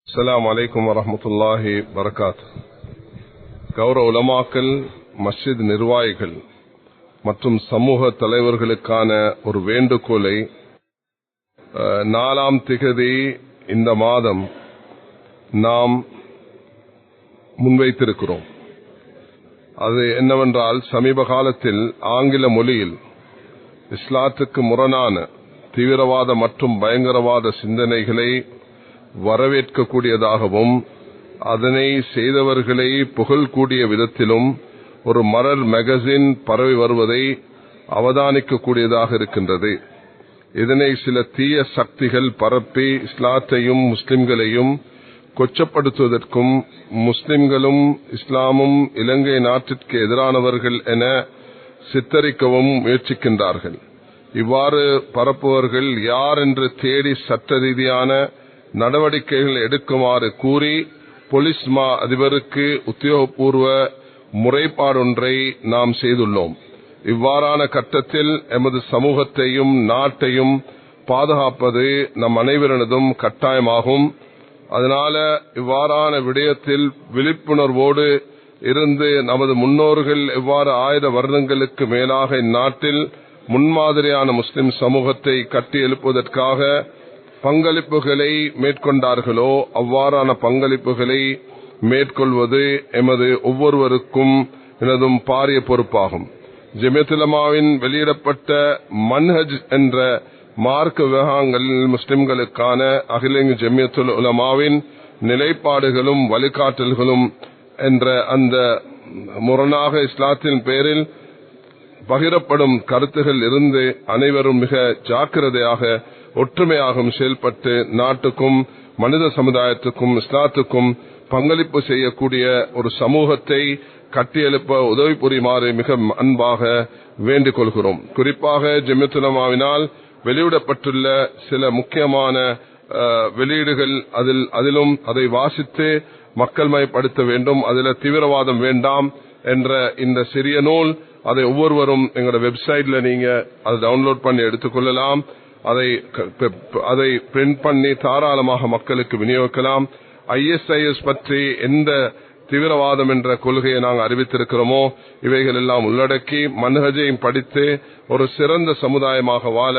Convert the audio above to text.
அஸ்ஸலாமு அலைக்கும் வரஹ்மத்துல்லாஹி வபரகாத்துஹு. கௌரவ உலமாக்கள், மஸ்ஜித் நிர்வாகிகள் மற்றும் சமூக தலைவர்களுக்கான ஒரு வேண்டுகோளை 4ஆம் திகதி இந்த மாதம் நாம் முன்வைத்திருக்கிறோம். அது என்னவென்றால், சமீப காலத்தில் ஆங்கில மொழியில் இஸ்லாத்துக்கு முரணான தீவிரவாத மற்றும் பயங்கரவாத சிந்தனைகளை வரவேற்கக்கூடியதாகவும் அதனை செய்தவர்களை புகழக்கூடிய விதத்திலும் ஒரு மலர் மேகசின் பரவி வருவதை அவதானிக்கக்கூடியதாக இருக்கின்றது. இதனை சில தீய சக்திகள் பரப்பி இஸ்லாத்தையும் முஸ்லிம்களையும் கொச்சப்படுத்துவதற்கும் முஸ்லிம்களும் இஸ்லாமும் இலங்கை நாட்டிற்கு எதிரானவர்கள் என சித்தரிக்கவும் முயற்சிக்கின்றார்கள். இவ்வாறு பரப்புவர்கள் யார் என்று தேடி சட்ட ரீதியான நடவடிக்கைகள் எடுக்குமாறு கூறி போலீஸ் மா அதிபருக்கு உத்தியோகபூர்வ முறைப்பாடொன்றை நாம் செய்துள்ளோம். இவ்வாறான கட்டத்தில் எமது சமூகத்தையும் நாட்டையும் பாதுகாப்பது நம் அனைவரினதும் கட்டாயமாகும். அதனால இவ்வாறான விடயத்தில் விழிப்புணர்வோடு இருந்து நமது முன்னோர்கள் எவ்வாறு 1000 வருடங்களுக்கு மேலாக இந்நாட்டில் முன்மாதிரியான முஸ்லிம் சமூகத்தை கட்டி எழுப்புவதற்காக பங்களிப்புகளை மேற்கொண்டார்களோ அவ்வாறான பங்களிப்புகளை மேற்கொள்வது எமது ஒவ்வொருவருக்கும் எனதும் பாரிய பொறுப்பாகும். ஜமியத்துல் உலமாவின் வெளியிடப்பட்ட மன்ஹஜ் என்ற மார்க்க விவகாரங்களில் முஸ்லிம்களுக்கான அகில இந்திய ஜமியத்துல் உலமாவின் நிலைப்பாடுகளும் வழிகாட்டல்களும் என்ற அந்த முரணாக இஸ்லாத்தின் பேரில் பகிரப்படும் கருத்துகள் இருந்து அனைவரும் மிக ஜாக்கிரதையாக ஒற்றுமையாகவும் செயல்பட்டு நாட்டுக்கும் மனித சமுதாயத்துக்கும் இஸ்லாத்துக்கும் பங்களிப்பு செய்யக்கூடிய ஒரு சமூகத்தை கட்டியெழுப்ப உதவி புரியுமாறு மிக அன்பாக வேண்டிக் கொள்கிறோம். குறிப்பாக ஜமியத்துல் உலமாவினால் வெளியிடப்பட்டுள்ள சில முக்கியமான வெளியீடுகள் அதிலும் அதை வாசித்து மக்கள் மயப்படுத்த வேண்டும். அதில் தீவிரவாதம் வேண்டாம் என்ற இந்த சிறிய நூல், அதை ஒவ்வொருவரும் எங்களோட வெப்சைட்ல நீங்க அதை டவுன்லோட் பண்ணி எடுத்துக்கொள்ளலாம். அதை பிரிண்ட் பண்ணி தாராளமாக மக்களுக்கு விநியோகிக்கலாம். ISIS பற்றி எந்த தீவிரவாதம் என்ற கொள்கையை நாங்கள் அறிவித்திருக்கிறோமோ இவைகள் எல்லாம் உள்ளடக்கி மன்ஹஜையும் படித்து ஒரு சிறந்த சமுதாயமாக வாழ